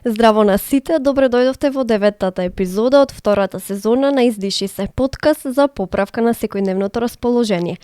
Здраво на сите, добре дојдовте во 9-тата епизода од втората сезона на Издиши се, подкаст за поправка на секојдневното расположение.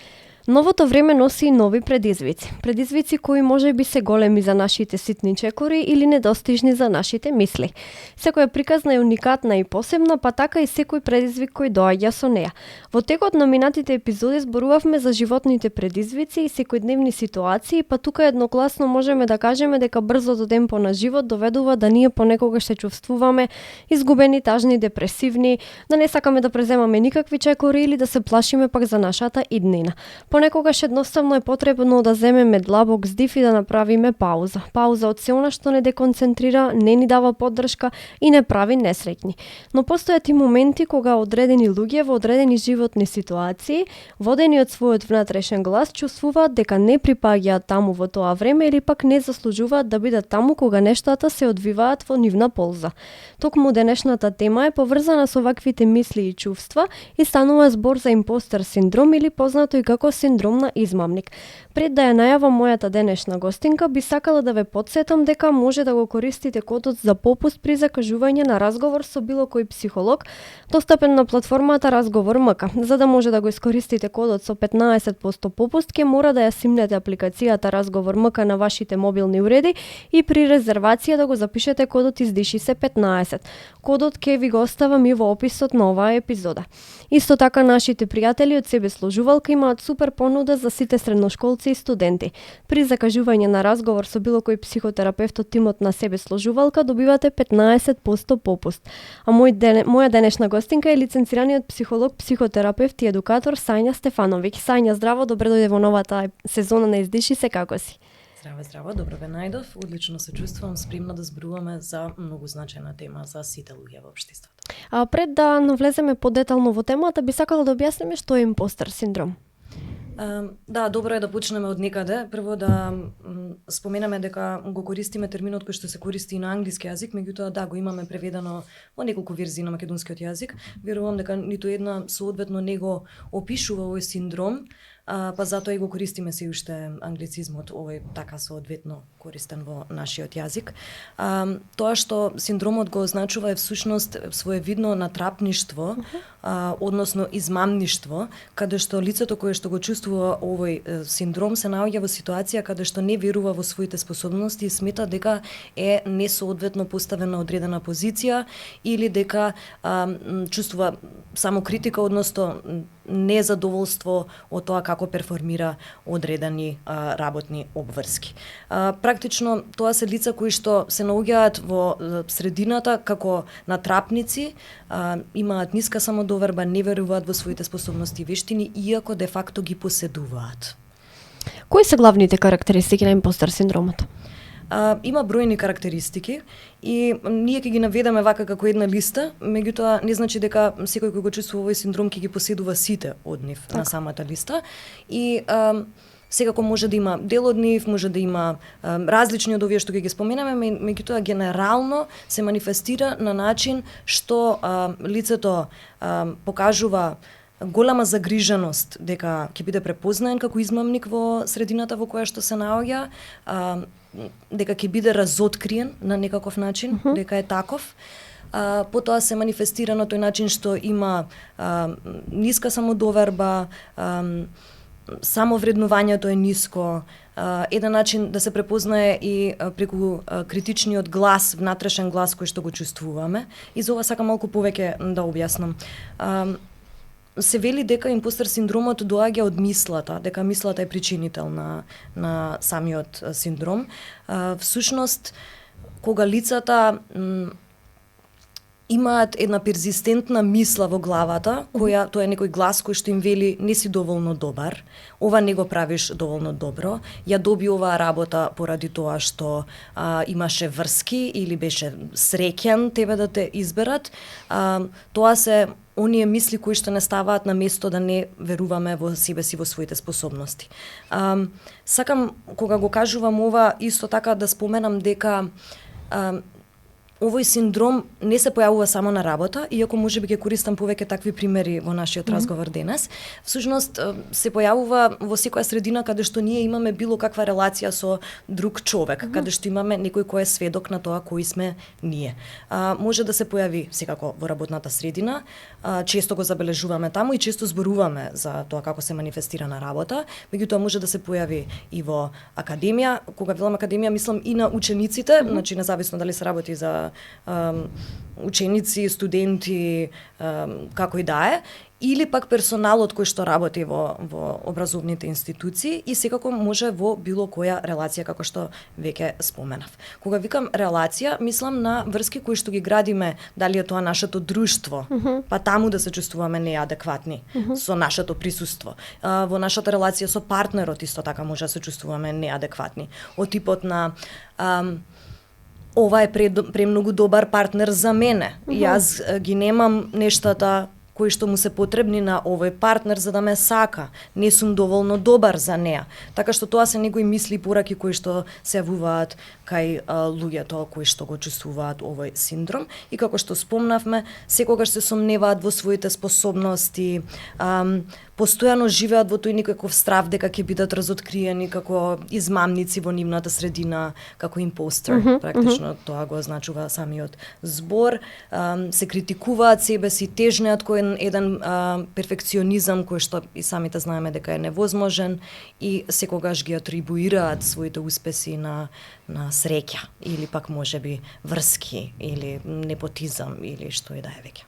Новото време носи и нови предизвици. Предизвици кои може би се големи за нашите ситни чекори или недостижни за нашите мисли. Секоја приказна е уникатна и посебна, па така и секој предизвик кој доаѓа со неа. Во текот на минатите епизоди зборувавме за животните предизвици и секојдневни ситуации, па тука едногласно можеме да кажеме дека брзото темпо на живот доведува да ние понекогаш се чувствуваме изгубени, тажни, депресивни, да не сакаме да преземаме никакви чекори или да се плашиме пак за нашата иднина. Понекогаш едноставно е потребно да земеме длабок здив и да направиме пауза. Пауза од се она што не деконцентрира, не ни дава поддршка и не прави несреќни. Но постојат и моменти кога одредени луѓе во одредени животни ситуации, водени од својот внатрешен глас, чувствуваат дека не припаѓаат таму во тоа време или пак не заслужуваат да бидат таму кога нештата се одвиваат во нивна полза. Токму денешната тема е поврзана со ваквите мисли и чувства и станува збор за импостер синдром или познато и како синдром на измамник. Пред да ја најавам мојата денешна гостинка, би сакала да ве потсетам дека може да го користите кодот за попуст при закажување на разговор со било кој психолог, достапен на платформата Разговор МК. За да може да го искористите кодот со 15% попуст, ќе мора да ја симнете апликацијата Разговор МК на вашите мобилни уреди и при резервација да го запишете кодот Издиши се 15. Кодот ќе ви го оставам и во описот на оваа епизода. Исто така нашите пријатели од Себе сложувалка имаат супер понуда за сите средношколци и студенти. При закажување на разговор со било кој психотерапевт од тимот на Себе сложувалка добивате 15% попуст. А моја денешна гостинка е лиценцираниот психолог, психотерапевт и едукатор Сања Стефановиќ. Сања, здраво, добре дојде во новата сезона на Издиши се, како си? Здраво, добро ве најдов. Одлично се чувствувам, спремна да зборуваме за многу значајна тема за сите луѓе во општеството. А пред да навлеземе подетално во темата, би сакала да објасниме што е импостер синдром. Да, добро е да почнеме од некаде. Прво да споменаме дека го користиме терминот кој што се користи и на англиски јазик, меѓутоа да, го имаме преведено во неколку верзии на македонскиот јазик. Верувам дека ниту една соодветно не го опишува овој синдром, па затоа и го користиме се уште англицизмот, овој така соодветно користен во нашиот јазик. Тоа што синдромот го означува е всушност своевидно натрапништво, односно измамништво, каде што лицето кое што го чувствува овој синдром се наоѓа во ситуација каде што не верува во своите способности и смета дека е несоодветно поставен на одредена позиција или дека чувствува само критика, односно незадоволство од тоа како перформира одредени работни обврски. Практично тоа се лица кои што се наоѓаат во средината како натрапници, имаат ниска самодоверба, не веруваат во своите способности и вештини, иако де факто ги поседуваат. Кои се главните карактеристики на импостер синдромот? Има бројни карактеристики и ние ќе ги наведеме вака како една листа, меѓутоа не значи дека секој кој го чувствува овој синдром ќе ги поседува сите од нив на самата листа. И секако може да има дел од нив, може да има различни од овие што ги споменаме, меѓутоа генерално се манифестира на начин што лицето покажува голема загриженост дека ќе биде препознаен како измамник во средината во која што се наоѓа, дека ќе биде разоткриен на некаков начин, дека е таков. Потоа се манифестира на тој начин што има ниска самодоверба, самовреднувањето е ниско, еден начин да се препознае и преку критичниот глас, внатрешен глас кој што го чувствуваме. И за ова сакам малку повеќе да објаснам. Се вели дека импостер синдромот доаѓа од мислата, дека мислата е причинител на самиот синдром. Всушност, кога лицата имаат една перзистентна мисла во главата, која тоа е некој глас кој што им вели не си доволно добар, ова не го правиш доволно добро, ја доби оваа работа поради тоа што имаше врски или беше среќен тебе да те изберат, тоа се оние мисли кои што не ставаат на место да не веруваме во себе си, во своите способности. Сакам, кога го кажувам ова, исто така да споменам дека овој синдром не се појавува само на работа, иако можеби ќе користам повеќе такви примери во нашиот разговор денес. Всушност се појавува во секоја средина каде што ние имаме било каква релација со друг човек, каде што имаме некој кој е сведок на тоа кои сме ние. Може да се појави секако во работната средина, често го забележуваме таму и често зборуваме за тоа како се манифестира на работа, меѓутоа може да се појави и во академија. Кога велам академија, мислам и на учениците, значи независно дали се работи за ученици, студенти, како и да е, или пак персоналот кој што работи во образовните институции и секако може во било која релација, како што веќе споменав. Кога викам релација, мислам на врски кои што ги градиме, дали е тоа нашето друштво, па таму да се чувствуваме неадекватни со нашето присуство. Во нашата релација со партнерот исто така може да се чувствуваме неадекватни. Од типот на ова е премногу добар партнер за мене. Јас ги немам нештата кои што му се потребни на овој партнер за да ме сака. Не сум доволно добар за неа. Така што тоа се некои мисли и пораки кои што се јавуваат кај луѓето кои што го чувствуваат овој синдром. И како што спомнавме, секогаш се сомневаат во своите способности, постојано живеат во тој некаков страв дека ќе бидат разоткриени како измамници во нивната средина, како импостер. Практично тоа го означува самиот збор. Се критикуваат себе си, тежнеат кој еден перфекционизам кој што и самите знаеме дека е невозможен и секогаш ги атрибуираат своите успеси на среќа или пак можеби врски или непотизам или што и да е веќе.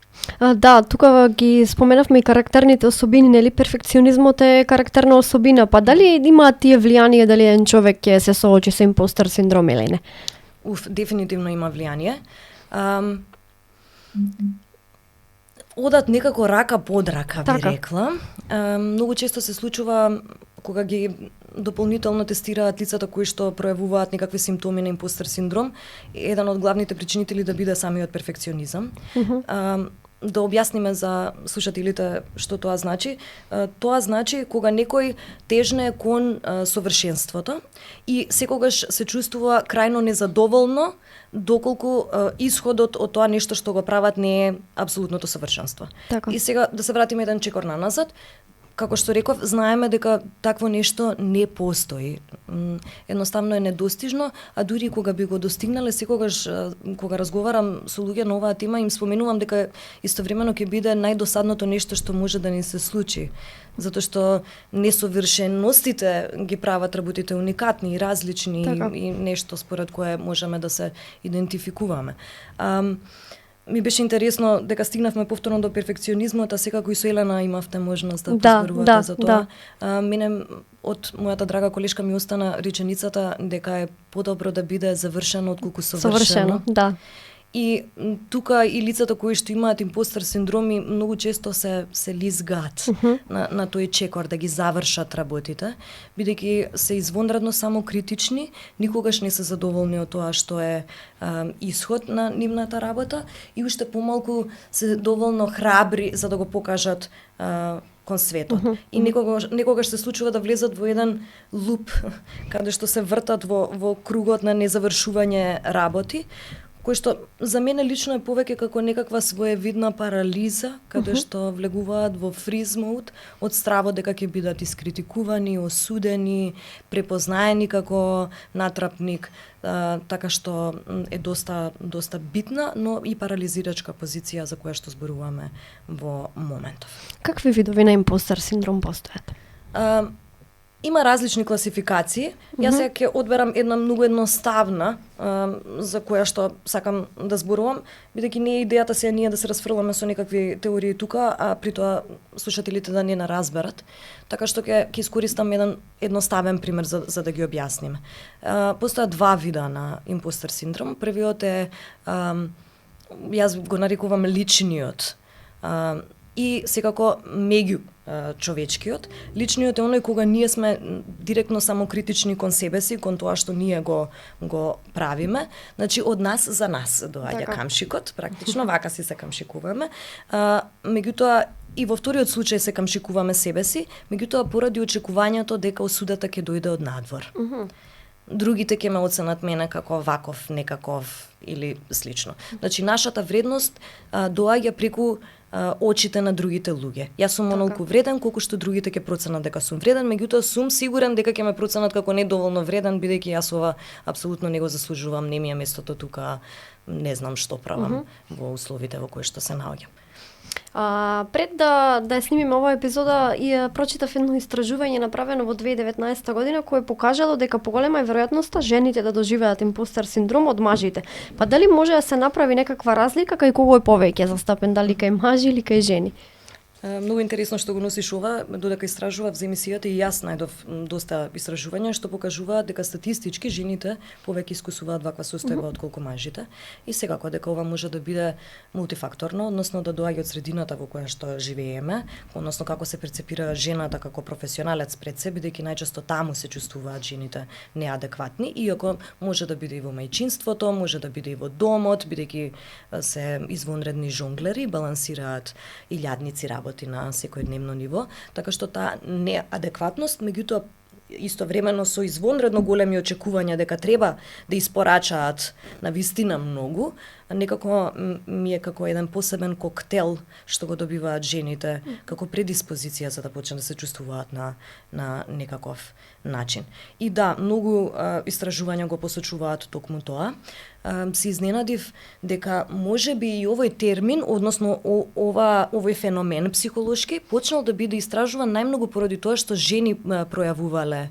Да, тука ги споменавме и карактерните особини, нели перфекционизмот е карактерна особина, па дали имаат тие влијание дали еден човек ќе се соочи со импостер синдром или не? Дефинитивно има влијание. Одат некако рака под рака, би рекла. Многу често се случува кога ги дополнително тестираат лицата кои што пројавуваат некакви симптоми на импостер синдром, еден од главните причинители да биде самиот перфекционизам. Да објасниме за слушателите што тоа значи. Тоа значи кога некој тежне кон совршенството и секогаш се чувствува крајно незадоволно доколку исходот од тоа нешто што го прават не е апсолутното совршенство. Така. И сега да се вратиме еден чекор наназад. Како што реков, знаеме дека такво нешто не постои. Едноставно е недостижно, а дури кога би го достигнале, секогаш кога разговарам со луѓе на оваа тема, им споменувам дека истовремено ќе биде најдосадното нешто што може да ни се случи. Затоа што несовршеностите ги прават работите уникатни и различни и нешто според кое можеме да се идентификуваме. Ми беше интересно дека стигнавме повторно до перфекционизмот, а секако и со Елена имавте можност да позборувате за тоа. Мене од мојата драга колешка ми остана реченицата дека е подобро да биде завршено отколку совршено. Да. И тука и лицата кои што имаат импостер синдроми многу често се лизгаат на тој чекор да ги завршат работите, бидејќи се извонредно самокритични, никогаш не се задоволни од тоа што е исход на нивната работа и уште помалку се доволно храбри за да го покажат кон светот. И некогаш се случува да влезат во еден луп каде што се вртат во кругот на незавршување работи, кој што за мене лично е повеќе како некаква своевидна парализа, каде што влегуваат во фриз мод од стравот дека ќе бидат искритикувани, осудени, препознаени како натрапник, така што е доста битна, но и парализирачка позиција за која што зборуваме во моментов. Какви видови на импостер синдром постојат? Има различни класификации. Јас сега ќе одберам една многу едноставна за која што сакам да зборувам, бидејќи не е идејата сега ние да се расфрламе со некакви теории тука, а при тоа слушателите да не разберат. Така што ќе искористам еден едноставен пример за да ги објасниме. Постојат два вида на импостер синдром. Првиот е јас го нарекувам личниот и секако меѓу човечкиот. Личниот е оној кога ние сме директно самокритични кон себе си, кон тоа што ние го правиме. Значи, од нас за нас доаѓа камшикот, практично, вака си се камшикуваме. Меѓутоа, и во вториот случај се камшикуваме себе си, меѓутоа поради очекувањето дека осудата ќе дојде од надвор. другите ќе ме оценат мене како ваков, некаков или слично. Значи, нашата вредност доаѓа преку очите на другите луѓе. Јас сум онолку вреден колку што другите ќе проценат дека сум вреден, меѓутоа сум сигурен дека ќе ме проценат како недоволно вреден, бидејќи јас ова апсолутно не го заслужувам, не ми е местото тука, не знам што правам во условите во кои што се наоѓам. Пред да ја снимиме оваа епизода, прочитав едно истражување направено во 2019 година кое покажало дека поголема е веројатноста жените да доживеат импостер синдром од мажите. Па дали може да се направи некаква разлика кај кого е повеќе застапен, дали кај мажи или кај жени? Многу интересно што го носиш ова, додека истражував за емисијата и јас најдов доста истражувања што покажуваат дека статистички жените повеќе искусуваат ваква состојба отколку мажите и секако дека ова може да биде мултифакторно, односно да доаѓа од средината во која што живееме, односно како се перцепира жената како професионалец пред се, бидејќи најчесто таму се чувствуваат жените неадекватни, иако може да биде и во мајчинството, може да биде и во домот, бидејќи се извонредни жонглери, балансираат илјадници работи на секојдневно ниво, така што таа неадекватност, меѓутоа истовремено со извонредно големи очекувања дека треба да испорачаат на вистина многу, некако ми е како еден посебен коктел што го добиваат жените како предиспозиција за да почнат да се чувствуваат на некаков начин. И да, многу истражувања го посочуваат токму тоа. Се изненадив дека можеби и овој термин, односно овој феномен психолошки почнал да биде истражуван најмногу поради тоа што жени пројавувале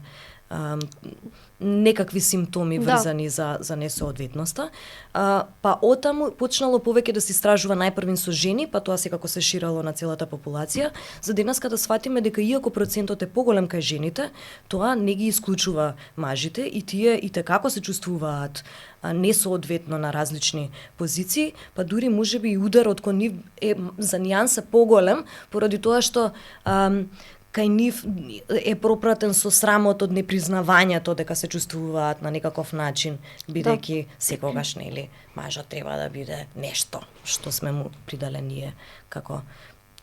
некакви симптоми врзани за несоодветноста. Па отаму почнало повеќе да се истражува најпрвин со жени, па тоа секако се ширало на целата популација, за денеска да сватиме дека иако процентот е поголем кај жените, тоа не ги исклучува мажите и тие итекако се чувствуваат несоодветно на различни позиции, па дури можеби и ударот кон нив е за нијанса поголем, поради тоа што кај нив е пропратен со срамот од непризнавањето дека се чувствуваат на некаков начин, бидејќи секогаш нели мажот треба да биде нешто што сме му придале ние како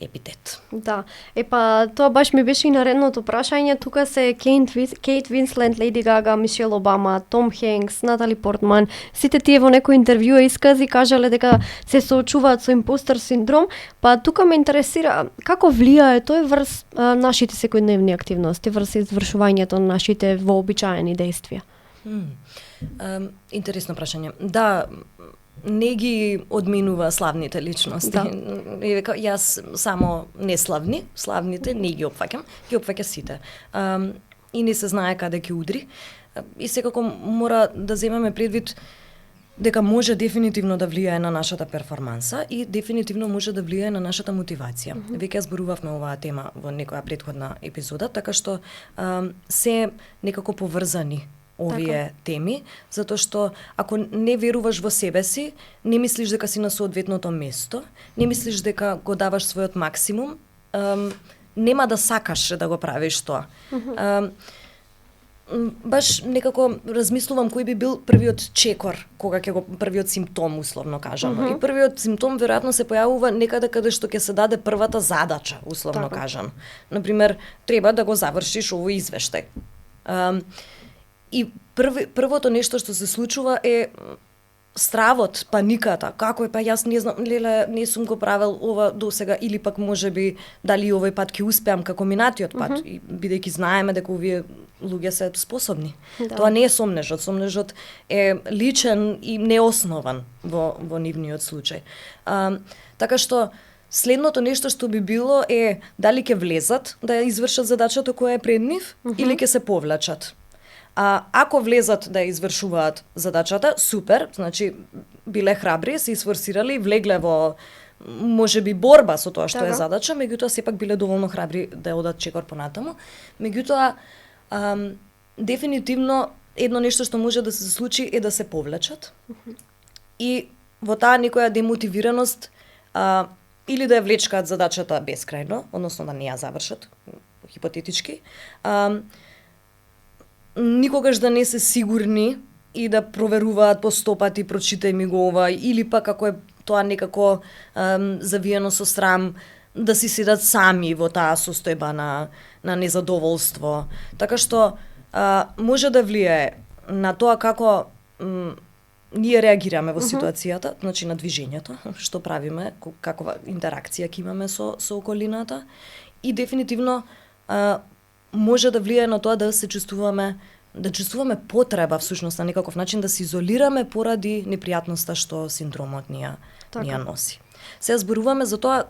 епитет. Да. Па тоа баш ми беше и наредното прашање. Тука се Кейт Винслет, Леди Гага, Мишел Обама, Том Хенкс, Натали Портман. Сите тие во некој интервју искази кажале дека се соочуваат со импостер синдром. Па тука ме интересира како влијае тој врз нашите секојдневни активности, врз извршувањето на нашите вообичаени действија. Интересно прашање. Да, не ги одминува славните личности. Да. Јас само неславни, славните не ги опфаќам, ги опфаќа сите. И не се знае каде ќе удри. И секако мора да земеме предвид дека може дефинитивно да влијае на нашата перформанса и дефинитивно може да влијае на нашата мотивација. Веќе зборувавме оваа тема во некоја претходна епизода, така што се некако поврзани овие теми, затоа што ако не веруваш во себе си, не мислиш дека си на соодветното место, не мислиш дека го даваш својот максимум, нема да сакаш да го правиш тоа. Баш некако размислувам кој би бил првиот чекор, кога ќе го првиот симптом условно кажано. И првиот симптом веројатно се појавува некаде каде што ќе се даде првата задача, условно кажано. Например, треба да го завршиш овој извештај. И првото нешто што се случува е стравот, паниката. Како е, па јас не знам, леле, не сум го правел ова досега, или пак можеби дали овој пат ќе успеам како минатиот пат, и бидејќи знаеме дека овие луѓе се способни. Да. Тоа не е сомнежот, сомнежот е личен и неоснован во нивниот случај. Така што следното нешто што би било е дали ќе влезат да ја извршат задачата која е пред нив или ќе се повлачат. Ако влезат да ја извршуваат задачата, супер, значи биле храбри, се изфорсирали, влегле во можеби борба со тоа што е задача, меѓутоа сепак биле доволно храбри да одат чекор понатаму. Меѓутоа дефинитивно едно нешто што може да се случи е да се повлечат. И во таа некоја демотивираност или да ја влечкаат задачата бескрајно, односно да не ја завршат, хипотетички, никогаш да не се сигурни и да проверуваат по 100 пати прочитај ми го ова, или пак ако е тоа некако завиено со срам, да си седат сами во таа состојба на незадоволство. Така што може да влијае на тоа како ние реагираме во ситуацијата, значи на движењето, што правиме, каква интеракција ќе имаме со околината и дефинитивно може да влијае на тоа да се чувствуваме потреба всушност на некаков начин да се изолираме поради непријатноста што синдромот ни ја носи. Сега зборуваме за тоа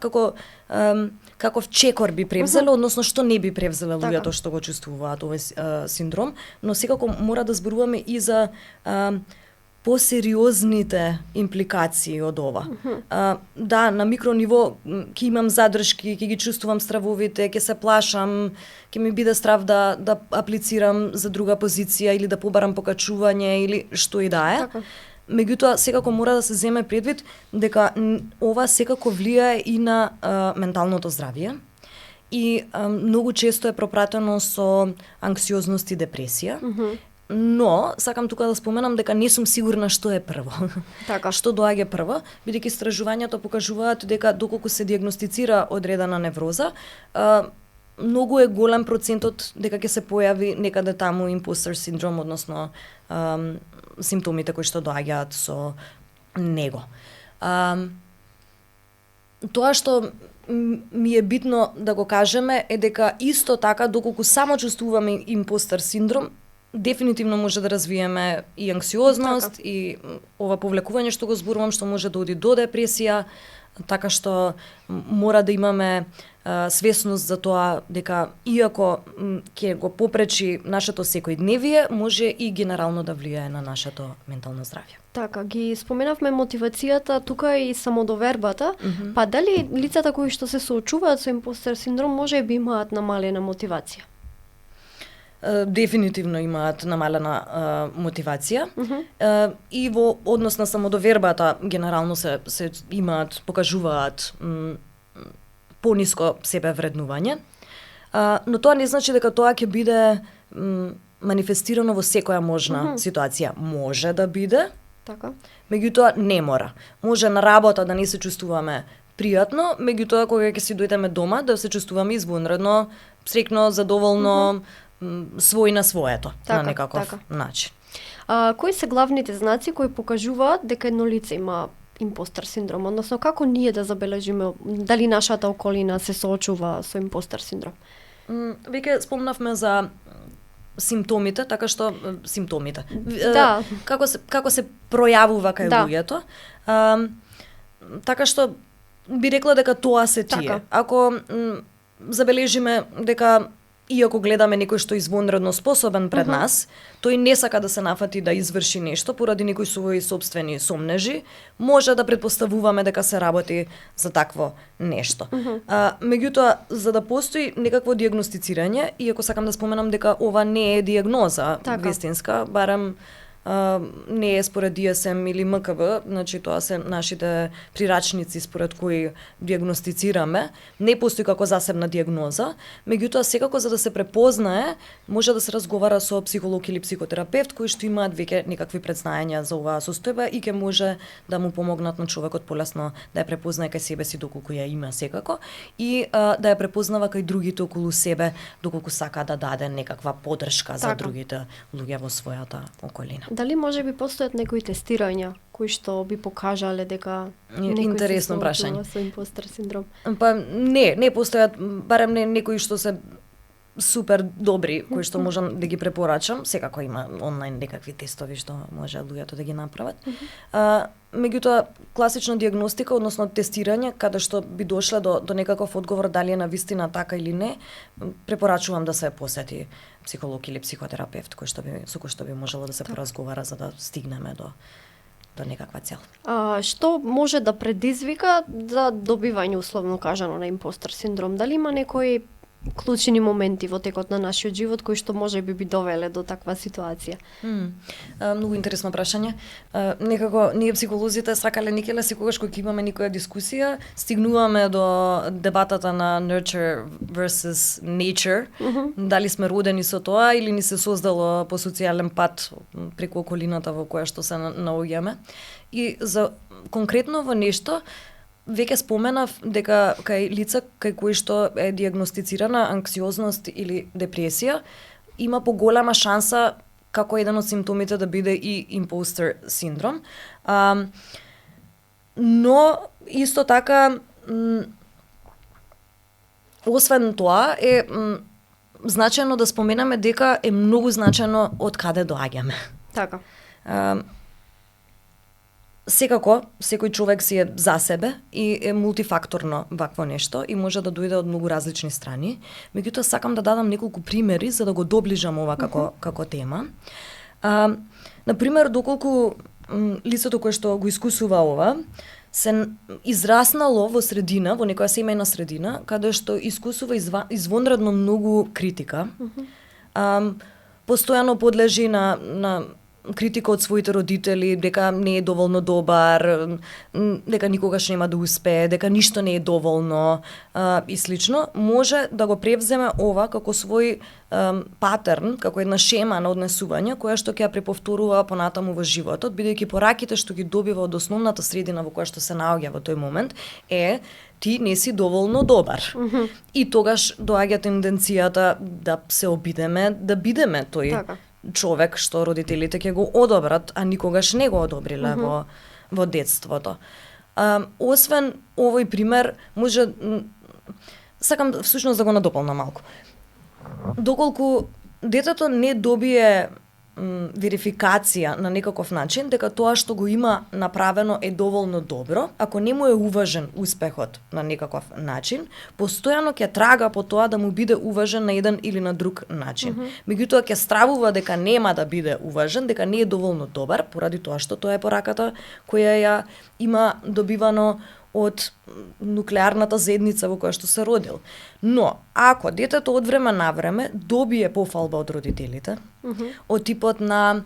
каков чекор би превзеле, односно што не би превзеле луѓето што го чувствуваат овој синдром, но секако мора да зборуваме и за посериозните импликации од ова. Да, на микрониво ќе имам задршки, ќе ги чувствувам стравовите, ќе се плашам, ќе ми биде страв да аплицирам за друга позиција или да побарам покачување или што и да е. Меѓутоа, секако мора да се земе предвид дека ова секако влијае и на менталното здравје и многу често е пропратено со анксиозност и депресија. Но, сакам тука да споменам дека не сум сигурна што е прво. Што доаѓа прво, бидејќи истражувањата покажуваат дека доколку се дијагностицира одредена невроза, многу е голем процентот дека ќе се појави некаде таму импостер синдром, односно симптомите кои што доаѓаат со него. Тоа што ми е битно да го кажеме е дека исто така доколку само чувствуваме импостер синдром, дефинитивно може да развиеме и анксиозност и ова повлекување што го зборувам што може да оди до депресија, така што мора да имаме свесност за тоа дека иако ќе го попречи нашето секојдневие, може и генерално да влијае на нашето ментално здравје. Така, ги споменавме мотивацијата, тука и самодовербата, па дали лицата кои што се соочуваат со импостер синдром може би имаат намалена мотивација? Дефинитивно имаат намалена мотивација и во однос на самодовербата генерално се имаат, покажуваат пониско себе вреднување, но тоа не значи дека тоа ќе биде манифестирано во секоја можна ситуација. Може да биде, меѓутоа не мора. Може на работа да не се чувствуваме пријатно, меѓутоа кога ќе си дојдеме дома да се чувствуваме извонредно, среќно, задоволно, свој на своето, на некаков начин. Кои се главните знаци кои покажуваат дека едно лице има импостер синдром, односно како ние да забележиме дали нашата околина се соочува со импостер синдром? Веќе спомнавме за симптомите, така што симптомите. Како се пројавува кај луѓето. Така што би рекла дека тоа се тие. Ако забележиме дека иако гледаме некој што е извонредно способен пред нас, тој не сака да се нафати да изврши нешто поради некои своји сопствени сомнежи, може да претпоставуваме дека се работи за такво нешто. Меѓутоа, за да постои некакво дијагностицирање, иако сакам да споменам дека ова не е дијагноза вистинска, барем не е според DSM или МКБ, значи тоа се нашите прирачници според кои дијагностицираме, не постои како засебна дијагноза, меѓутоа секако за да се препознае, може да се разговара со психолог или психотерапевт кои што имаат веќе некакви предзнаења за оваа состојба и ќе може да му помогнат на човекот полесно да ја препознае кај себе си доколку ја има секако и да ја препознава кај другите околу себе доколку сака да даде некаква поддршка за другите луѓе во својата околина. Дали може би постојат некои тестирања кои што би покажале дека интересно прашање со импостер синдром? Па не постојат, барем не некои што се супер добри кои што можам да ги препорачам. Секако има онлайн некакви тестови што може луѓето да ги направат. Меѓутоа класична дијагностика, односно тестирање каде што би дошле до некаков одговор дали е на вистина така или не, препорачувам да се посети психолог или психотерапевт со кој што би можело да се поразговара за да стигнеме до некаква цел. Што може да предизвика за добивање условно кажано на импостер синдром? Дали има некои клучни моменти во текот на нашиот живот кои што може би довеле до таква ситуација? Многу интересно прашање. Некако ние психолозите сакале никеле секогаш кога имаме некоја дискусија, стигнуваме до дебатата на nurture versus nature. Дали сме родени со тоа или ни се создало по социјален пат преку околината во која што се наоѓаме. И за конкретно во нешто веќе споменав дека кај лица кај кои што е дијагностицирана анксиозност или депресија, има поголема шанса како еден од симптомите да биде и импостер синдром. Но исто така освен тоа е значајно да споменаме дека е многу значајно од каде доаѓаме. Така. Секако, секој човек си е за себе и е мултифакторно вакво нешто и може да дојде од многу различни страни. Меѓутоа, сакам да дадам неколку примери за да го доближам ова како тема. Например, доколку лицето кое што го искусува ова, се израснало во средина, во некоја семејна средина, каде што искусува извонредно многу критика. Постојано подлежи на критика од своите родители, дека не е доволно добар, дека никогаш нема да успее, дека ништо не е доволно и слично, може да го превземе ова како свој патерн, како една шема на однесување, која што ќе ја преповторува понатаму во животот, бидејќи пораките што ги добива од основната средина во која што се наоѓа во тој момент е ти не си доволно добар. И тогаш доаѓа тенденцијата да се обидеме, да бидеме тој човек што родителите ќе го одобрат, а никогаш не го одобриле во детството. Освен овој пример, може сакам всушност да го надополнам малку. Доколку детето не добие верификација на некаков начин дека тоа што го има направено е доволно добро, ако не му е уважен успехот на некаков начин, постојано ќе трага по тоа да му биде уважен на еден или на друг начин. Меѓутоа ќе стравува дека нема да биде уважен, дека не е доволно добар, поради тоа што тоа е пораката која ја има добивано од нуклеарната заедница во која што се родил. Но, ако детето од време на време добие пофалба од родителите, од типот на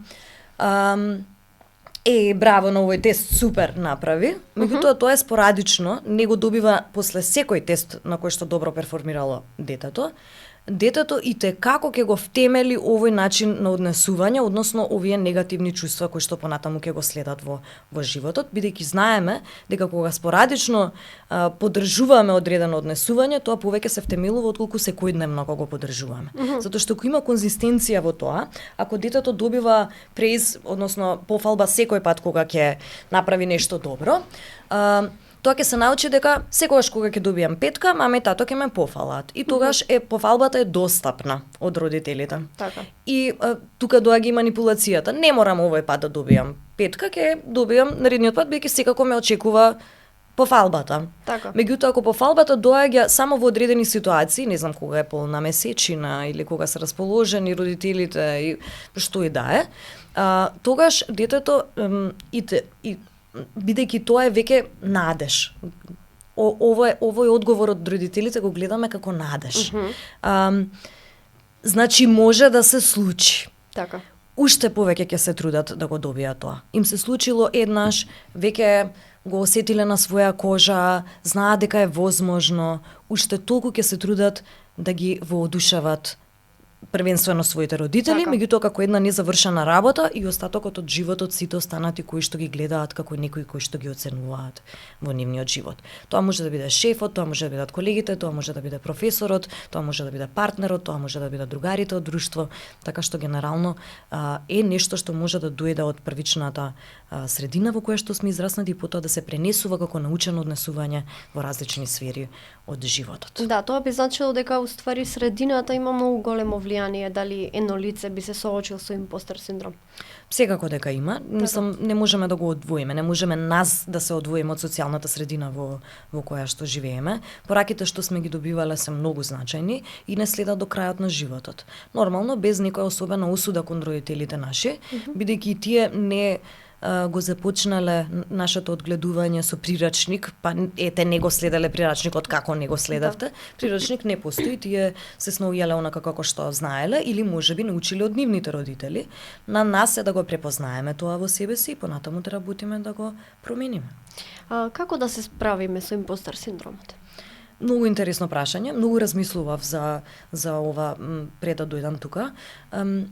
браво на овој тест, супер направи, меѓутоа тоа е спорадично, не го добива после секој тест на кој што добро перформирало детето и како ќе го втемели овој начин на однесување, односно овие негативни чувства кои што понатаму ќе го следат во животот, бидејќи знаеме дека кога спорадично поддржуваме одредено однесување, тоа повеќе се втемелува отколку секојдневно кога го поддржуваме. Затоа што ако има конзистенција во тоа, ако детето добива през, односно пофалба секој пат кога ќе направи нешто добро, тоа ќе се научи дека секогаш кога ќе добијам петка, мама и тато ќе ме пофалат. И тогаш пофалбата е достапна од родителите. Така. И тука доаѓа и манипулацијата. Не морам овој пат да добијам петка, ќе добијам наредниот пат, бидејќи секако ме очекува пофалбата. Така. Меѓутоа, ако пофалбата доаѓа само во одредени ситуации, не знам кога е полна месечина или кога се расположени родителите и што и да е, тогаш детето бидејќи тоа е веќе надеж. Овој одговор од родителите го гледаме како надеж. Значи може да се случи. Така. Уште повеќе ќе се трудат да го добијат тоа. Им се случило еднаш, веќе го осетиле на своја кожа, знаат дека е возможно, уште толку ќе се трудат да ги воодушеват првенствено своите родители, Така. меѓутоа како една незавршена работа и остатокот од животот сите останати кои што ги гледаат како некои кои што ги оценуваат во нивниот живот. Тоа може да биде шефот, тоа може да бидат колегите, тоа може да биде професорот, тоа може да биде партнерот, тоа може да бидат другарите од друштво, така што генерално е нешто што може да дојде од првичната средина во која што сме израснати и потоа да се пренесува како научено однесување во различни сфери од животот. Да, тоа би значило дека уствари средината има многу големо влијание дали едно лице би се соочил со импостер синдром. Секако дека има, мислам не можеме да го одвоиме, не можеме нас да се одвоиме од социјалната средина во која што живееме. Пораките што сме ги добивале се многу значајни и не следат до крајот на животот. Нормално без некоја особена осуда кон родителите наши, бидејќи тие не го започнале нашето одгледување со прирачник, па ете не го следеле прирачникот како не го следавте. Прирачник не постои, тие се сноујале онака како што знаеле или можеби научиле од нивните родители. На нас е да го препознаеме тоа во себе си и понатаму да работиме да го промениме. Како да се справиме со импостер синдромот? Многу интересно прашање, многу размислував за ова пред да дојдам тука,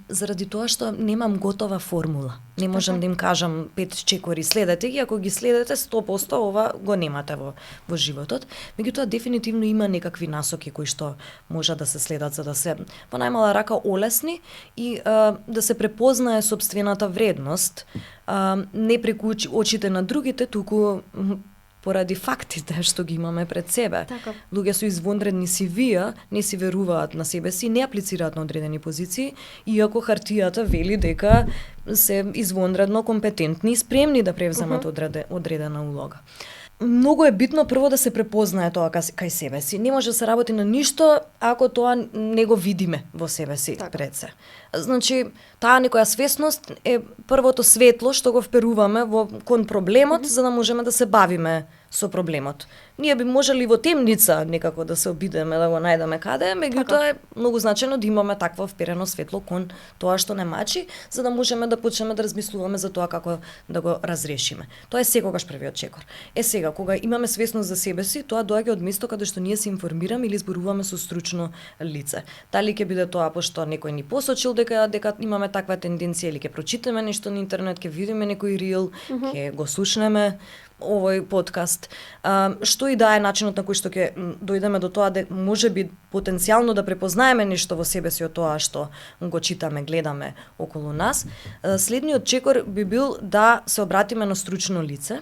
заради тоа што немам готова формула. Не можам да им кажам 5 чекори, следете ги, ако ги следете 100% ова го немате во животот. Меѓутоа дефинитивно има некакви насоки кои што може да се следат за да се во најмала рака олесни и да се препознае сопствената вредност, не преку очите на другите, туку поради фактите што ги имаме пред себе. Така. Луѓе со извонредни CV-а не си веруваат на себе си, не аплицираат на одредени позиции, иако хартијата вели дека се извонредно компетентни и спремни да превземат одредена улога. Многу е битно прво да се препознае тоа кај себе си. Не може да се работи на ништо ако тоа не го видиме во себе си пред се. Значи, таа некоја свесност е првото светло што го вперуваме кон проблемот за да можеме да се бавиме со проблемот. Ние би можели во темница некако да се обидеме да го најдеме каде, меѓутоа е многу значајно да имаме такво вперено светло кон тоа што не мачи, за да можеме да почнеме да размислуваме за тоа како да го разрешиме. Тоа е секогаш првиот чекор. Сега, кога имаме свесност за себе си, тоа доаѓа од место каде што ние се информираме или зборуваме со стручно лице. Дали ќе биде тоа пошто некој ни посочил дека имаме таква тенденција или ќе прочитаме нешто на интернет, ќе видиме некој рил, ќе го слушнеме овој подкаст. Што и да е начинот на кој што ќе дојдеме до тоа да можеби потенцијално да препознаеме нешто во себе си од тоа што го читаме, гледаме околу нас. Следниот чекор би бил да се обратиме на стручно лице.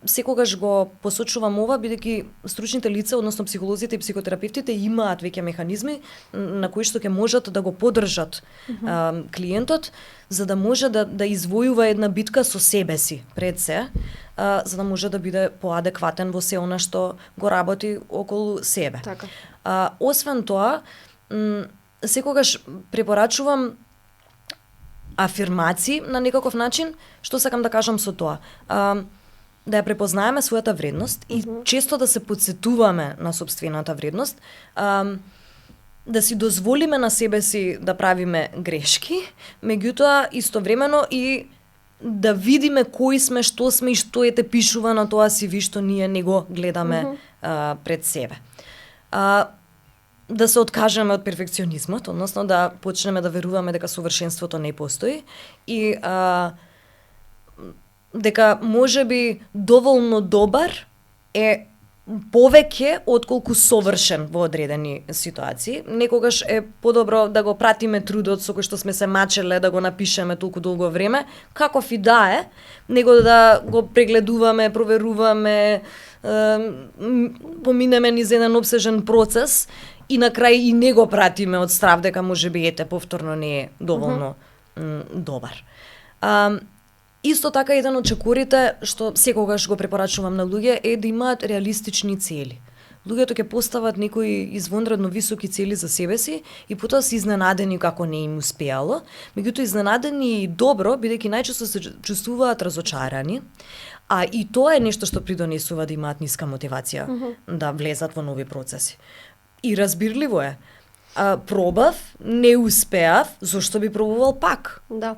Секогаш го посочувам ова, бидејќи стручните лица, односно психолозите и психотерапевтите имаат веќе механизми на кои што ќе можат да го поддржат клиентот, за да може да извојува една битка со себе си пред се, за да може да биде поадекватен во се она што го работи околу себе. Така. Освен тоа, секогаш препорачувам афирмации на некаков начин, што сакам да кажам со тоа. Да ја препознаеме својата вредност и често да се подсетуваме на сопствената вредност, да си дозволиме на себе си да правиме грешки, меѓутоа истовремено и да видиме кои сме, што сме и што ете пишува на тоа CV што ние не го гледаме пред себе. Да се откажеме од перфекционизмот, односно да почнеме да веруваме дека совршенството не постои и дека можеби доволно добар е повеќе отколку совршен во одредени ситуации. Некогаш е подобро да го пратиме трудот со кој што сме се мачеле да го напишеме толку долго време, каков и да е, него да го прегледуваме, проверуваме, поминеме низ еден обсежен процес и на крај и не го пратиме од страв дека можеби повторно не е доволно добар. Исто така еден од чекорите што секогаш го препорачувам на луѓе е да имаат реалистични цели. Луѓето ќе постават некои извонредно високи цели за себе си и потоа се изненадени како не им успеало, меѓутоа изненадени и добро бидејќи најчесто се чувствуваат разочарани, а и тоа е нешто што придонесува да имаат ниска мотивација да влезат во нови процеси. И разбирливо е. Пробав, не успеав, зошто би пробувал пак? Да.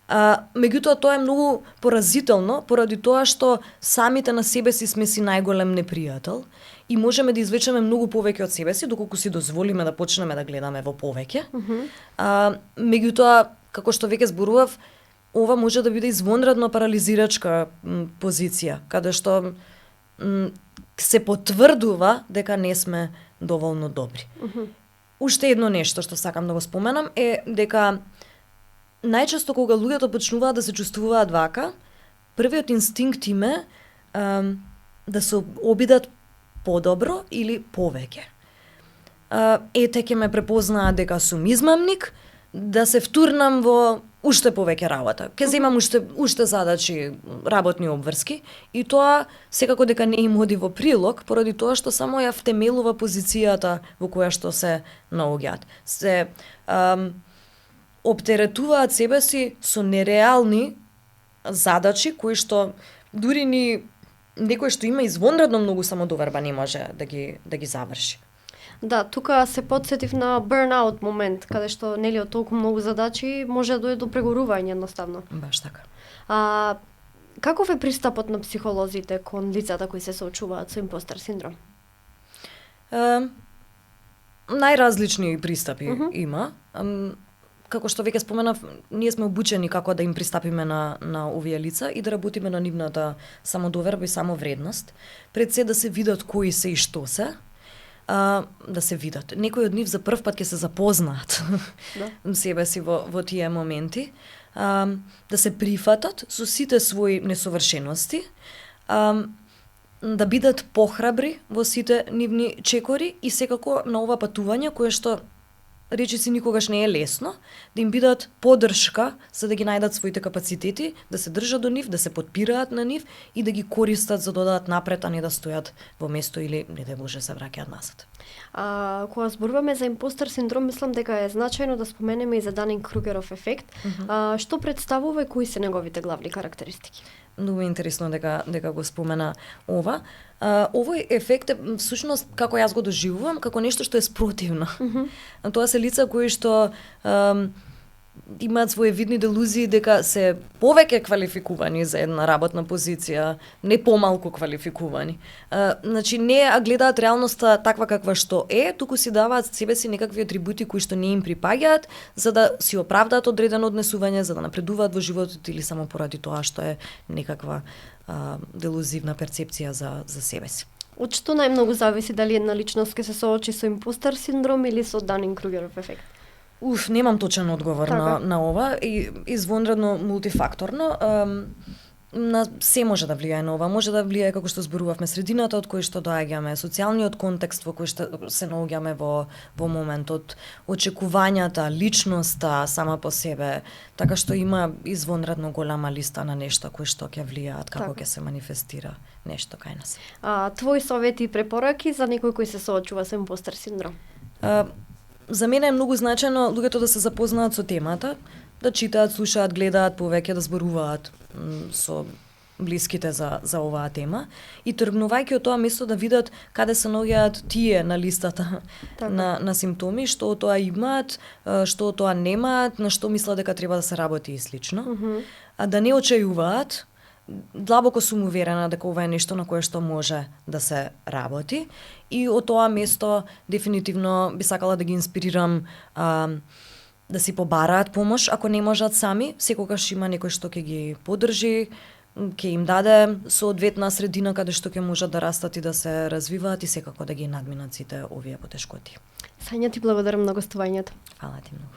Меѓутоа тоа е многу поразително поради тоа што самите на себе си сме си најголем непријател и можеме да извлечеме многу повеќе од себе си доколку си дозволиме да почнеме да гледаме во повеќе. Меѓутоа, како што веќе зборував, ова може да биде извонредно парализирачка позиција, каде што се потврдува дека не сме доволно добри. Уште едно нешто што сакам да го споменам е дека најчесто кога луѓето почнуваат да се чувствуваат вака, првиот инстинкт им е да се обидат подобро или повеќе. Ете ќе ме препознаат дека сум измамник, да се втурнам во уште повеќе работа. Ќе земам уште задачи, работни обврски и тоа секако дека не им оди во прилог, поради тоа што само ја втемелува позицијата во која што се наоѓаат. Се оптеретуваат себе си со нереални задачи кои што дури ни некој што има извонредно многу самодоверба не може да ги заврши. Да, тука се потсетив на burnout момент, каде што нели од толку многу задачи може да дојде до прегорување едноставно. Баш така. Каков е пристапот на психолозите кон лицата кои се соочуваат со импостер синдром? Најразлични пристапи има. Како што веќе споменав, ние сме обучени како да им пристапиме на овие лица и да работиме на нивната самодоверба и самовредност. Пред се да се видат кои се и што се, да се видат. Некои од нив за прв пат ќе се запознаат себе си во тие моменти, да се прифатат со сите своји несовршености, да бидат похрабри во сите нивни чекори и секако на ова патување кое што речиси никогаш не е лесно, да им бидат подршка за да ги најдат своите капацитети, да се држат до нив, да се подпираат на нив и да ги користат за да додадат напред, а не да стојат во место или не да може се враќаат назад. Кога зборуваме за импостер синдром, мислам дека е значајно да споменеме и за Данинг-Кругеров ефект. Што представува и кои се неговите главни карактеристики? Многу интересно дека го спомена ова. Овој ефект е всушност како јас го доживувам како нешто што е спротивно. Тоа се лица кои што имаат своје видни делузии дека се повеќе квалификувани за една работна позиција, не помалку квалификувани. Значи не гледаат реалноста таква каква што е, туку си даваат себе си некакви атрибути кои што не им припаѓаат за да си оправдаат одредено однесување, за да напредуваат во животот или само поради тоа што е некаква делузивна перцепција за себе си. Од што најмногу зависи дали една личност ќе се соочи со импостер синдром или со Данинг-Кругеров ефект? Немам точен одговор на ова и извонредно мултифакторно. На се може да влијае на ова, може да влијае како што зборувавме средината од кој што доаѓаме, социјалниот контекст во кој што се наоѓаме во моментот, очекувањата, личноста сама по себе, така што има извонредно голема листа на нешта кои што ќе влијаат како ќе се манифестира нешто кај нас. Твои совети и препораки за некој кој се соочува со импостер синдром? За мене е многу значајно луѓето да се запознаат со темата, да читаат, слушаат, гледаат повеќе, да зборуваат со блиските за оваа тема и тргнувајќи од тоа место да видат каде се наоѓаат тие на листата на симптоми, што од тоа имаат, што од тоа немаат, на што мислат дека треба да се работи и слично. А да не очајуваат. Длабоко сум уверена дека ова е нешто на кое што може да се работи и од тоа место дефинитивно би сакала да ги инспирирам да си побараат помош ако не можат сами, секогаш има некој што ќе ги поддржи, ќе им даде соодветна средина каде што ќе можат да растат и да се развиваат и секако да ги надминат сите овие потешкоти. Сања, ти благодарам на гостувањето. Фала ти многу.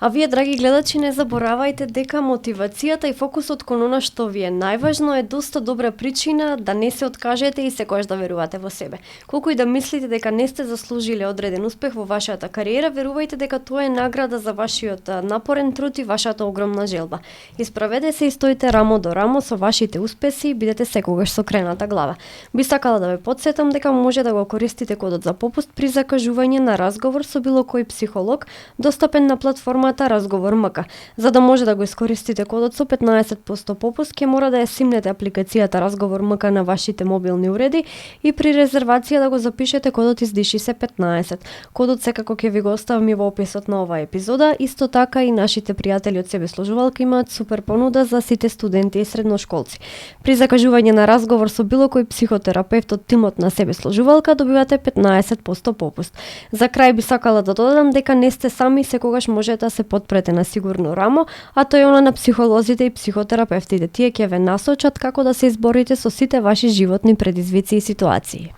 А вие, драги гледачи, не заборавајте дека мотивацијата и фокусот кон она што ви е најважно е доста добра причина да не се откажете и секогаш да верувате во себе. Колку и да мислите дека не сте заслужиле одреден успех во вашата кариера, верувајте дека тоа е награда за вашиот напорен труд и вашата огромна желба. Исправете се и стоите рамо до рамо со вашите успеси и бидете секогаш со крената глава. Би сакала да ве потсетам дека може да го користите кодот за попуст при закажување на разговор со било кој психолог, достапен на платформа Разговор МК. За да може да го искористите кодот со 15% попуст, ќе мора да ја симнете апликацијата Разговор МК на вашите мобилни уреди и при резервација да го запишете кодот издиши се 15. Кодот секако ќе ви го оставам и во описот на оваа епизода. Исто така и нашите пријатели од Себеслужувалка имаат супер понуда за сите студенти и средношколци. При закажување на разговор со било кој психотерапевт од тимот на Себеслужувалка добивате 15% попуст. За крај би сакала да додадам дека не сте сами, секогаш можете да се подпрете на сигурно рамо, а тоа е она на психолозите и психотерапевтите. Тие ќе ве насочат како да се изборите со сите ваши животни предизвици и ситуации.